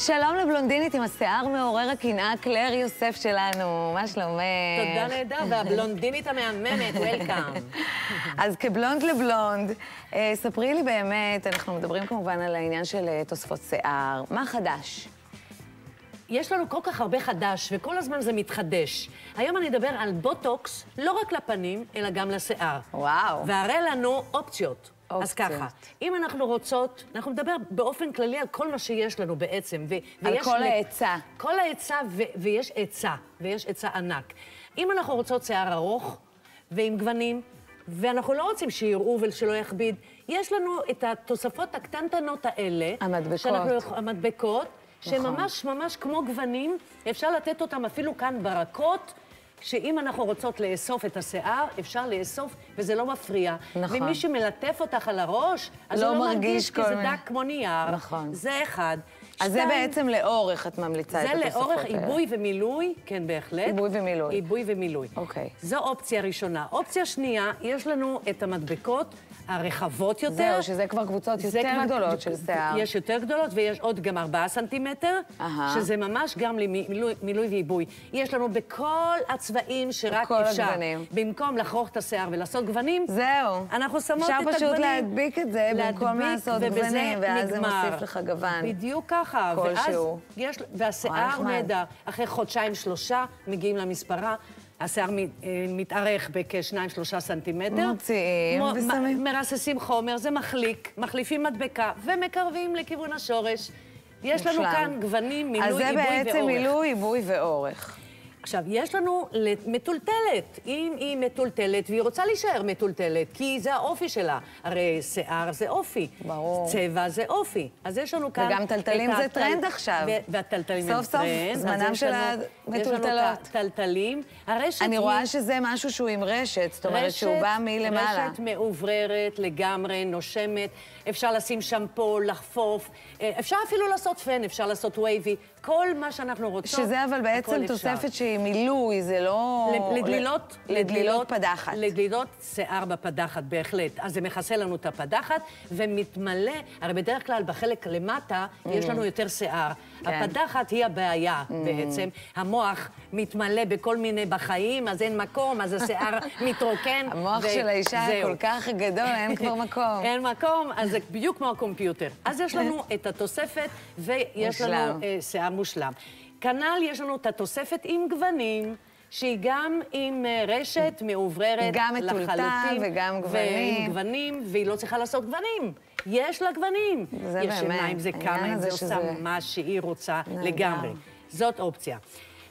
שלום לבלונדינית עם השיער מעורר הקנאה, קלר יוסף שלנו, מה שלומך? תודה נהדר, והבלונדינית המהממת, וולקאם. אז כבלונד לבלונד, ספרי לי באמת, אנחנו מדברים כמובן על העניין של תוספות שיער, מה חדש? יש לנו כל כך הרבה חדש, וכל הזמן זה מתחדש. היום אני אדבר על בוטוקס, לא רק לפנים, אלא גם לשיער. וואו. והראה לנו אופציות. אז ככה, אם אנחנו רוצות, אנחנו נדבר באופן כללי על כל מה שיש לנו בעצם. על כל ההיצע. כל ההיצע, ויש היצע ענק. אם אנחנו רוצות שיער ארוך ועם גוונים, ואנחנו לא רוצים שיראו ושלא יכביד, יש לנו את התוספות הקטנטנות האלה. המדבקות. המדבקות, שממש ממש כמו גוונים, אפשר לתת אותם אפילו כאן ברקות, שאם אנחנו רוצות לאסוף את השיער, אפשר לאסוף, וזה לא מפריע. נכון. ומי שמלטף אותך על הראש, אז לא הוא לא מרגיש כי זה דק כמו נייר. נכון. זה אחד. אז זה בעצם לאורך את ממליצה את התוספות האלה. זה לאורך עיבוי ומילוי, כן, בהחלט. עיבוי ומילוי. עיבוי ומילוי. אוקיי. זו אופציה ראשונה. אופציה שנייה, יש לנו את המדבקות הרחבות יותר. זהו, שזה כבר קבוצות יותר גדולות של שיער. יש יותר גדולות, ויש עוד גם 4 סנטימטר, שזה ממש גם למילוי ועיבוי. יש לנו בכל הצבעים שרק אפשר. במקום לחרוך את השיער ולעשות גוונים, זהו. אנחנו שמות את הגוונים. אפשר פשוט להדביק את זה במקום לעשות גוונים, ואז זה מוסיף לך גוון. בדיוק ככה. כלשהו. והשיער נהדר. אחרי חודשיים-שלושה מגיעים למספרה. השיער מתארך בכ2-3 סנטימטר. מוציאים ושמים. מרססים חומר, זה מחליק, מחליפים מדבקה ומקרבים לכיוון השורש. יש לנו כאן גוונים, מילוי, עיבוי ואורך. אז זה בעצם מילוי, עיבוי ואורך. עכשיו, יש לנו מטולטלת. אם היא מטולטלת, והיא רוצה להישאר מטולטלת, כי זה האופי שלה. הרי שיער זה אופי. ברור. צבע זה אופי. אז יש לנו כאן... וגם טלטלים זה טרנד עכשיו. והטלטלים הם טרנד. סוף סוף זמנם של המטולטלות. יש לנו טלטלים. אני רואה שזה משהו שהוא עם רשת, זאת אומרת שהוא בא מלמעלה. רשת מאובררת לגמרי, נושמת. אפשר לשים שמפו, לחפוף. אפשר אפילו לעשות פן, אפשר לעשות וייבי. כל מה שאנחנו רוצות, שזה אבל בעצם תוספת שהיא מילוי, זה לא... לדלילות פדחת. לדלילות שיער בפדחת, בהחלט. אז זה מכסה לנו את הפדחת, ומתמלא, הרי בדרך כלל בחלק למטה יש לנו יותר שיער. הפדחת היא הבעיה בעצם. המוח מתמלא בכל מיני בחיים, אז אין מקום, אז השיער מתרוקן. המוח של האישה כל כך גדול, אין כבר מקום. אין מקום, אז זה בדיוק כמו הקומפיוטר. אז יש לנו את התוספת, ויש לנו שיער מושלם. כנ"ל יש לנו את התוספת עם גוונים, שהיא גם עם רשת מאובררת לחלוטין. גם מטולטל וגם גוונים. ועם גוונים, והיא לא צריכה לעשות גוונים. יש לה גוונים. זה באמת. יש לה אם זה כמה, אם זה עושה מה שהיא רוצה לגמרי. זאת אופציה.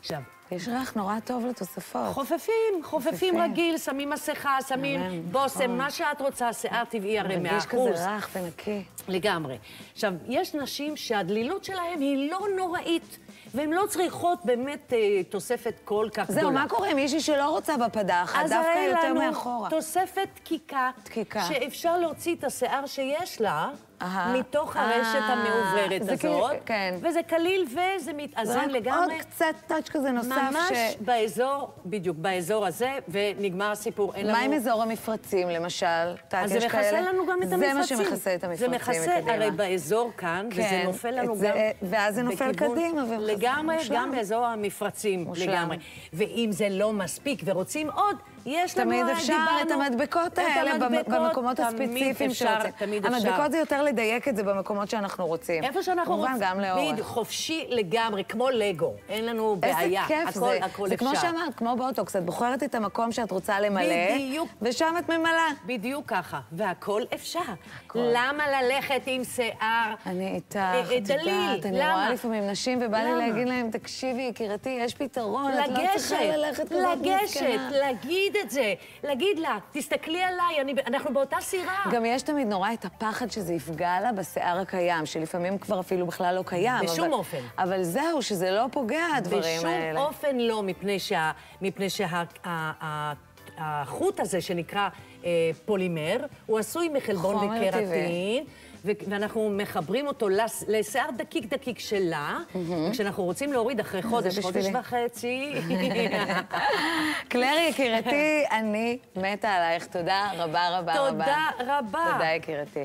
עכשיו, יש ריח נורא טוב לתוספות. חופפים רגיל, שמים מסכה, שמים בושם, מה שאת רוצה, שיער טבעי הרי 100%. מרגיש כזה רך ונקי. לגמרי. עכשיו, יש נשים שהדלילות שלהן היא לא נוראית, והן לא צריכות באמת תוספת כל כך גדולה. זהו, מה קורה עם מישהי שלא רוצה בפדחת, דווקא יותר מאחורה? אז תוספת דקיקה, שאפשר להוציא את השיער שיש לה, מתוך הרשת המאובררת הזאת, וזה קליל וזה מתאזן לגמרי. עוד קצת טאץ' כזה נוסף ממש באזור, בדיוק, באזור הזה, ונגמר הסיפור. מה עם אזור המפרצים, למשל? אז זה מכסה לנו גם את המפרצים. זה מה שמכסה את המפרצים מקדימה. זה מכסה הרי באזור כאן, וזה נופל לנו גם... ואז זה נופל קדימה. לגמרי, גם באזור המפרצים, לגמרי. ואם זה לא מספיק ורוצים עוד, יש לנו... תמיד אפשר את המדבקות האלה במקומות הספציפיים שרוצים. המדבקות זה יותר לדייק את זה במקומות שאנחנו רוצים. איפה שאנחנו רוצים. כמובן גם לאורך. חופשי לגמרי, כמו לגו. אין לנו בעיה. איזה כיף זה. זה כמו שאמרת, כמו באוטוקס, את בוחרת את המקום שאת רוצה למלא, ושם את ממלאה. בדיוק ככה. והכל אפשר. למה ללכת עם שיער דליל? אני איתך, את יודעת, אני רואה לפעמים נשים ובא לי להגיד להם, תקשיבי, יקירתי, יש פתרון, את לא צריכה ללכת כזאת מסכנה. להגיד את זה, להגיד לה, תסתכלי עליי, אנחנו באותה סירה. גם יש תמיד נורא את הפחד שזה יפגע לה בשיער הקיים, שלפפעמים כבר אפילו בכלל לא קיים. בשום אופן. אבל זהו, שזה לא פוגע, הדברים האלה. בשום אופן לא, מפני שהחוט הזה שנקרא פולימר, הוא עשוי מחלבון וקרטין, ואנחנו מחברים אותו לשיער דקיק שלה, כשאנחנו רוצים להוריד אחרי חודש וחצי. קלר יקירתי, אני מתה עלייך. תודה רבה רבה רבה. תודה רבה. תודה יקירתי.